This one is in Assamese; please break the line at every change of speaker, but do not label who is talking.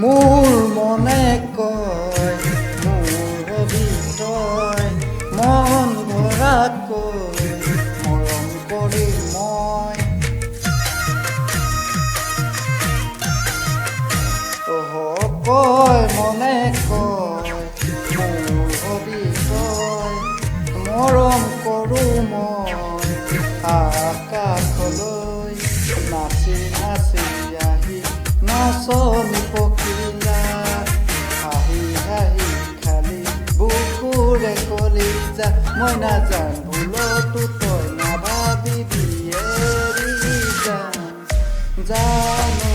মোৰ মনে কয় মোৰ হবি তই মন ভৰাকৈ মৰম কৰি মই কয় মনে কয় মোৰ হবি তই মৰম কৰোঁ মই আকাশলৈ নাচি নাচি আহি নাচনি পখিলা হাঁহি হাঁহি খালি বুকুৰে কলিজা মই নাজান ভুলতো তই নাভাবিবি এৰি যাম জানো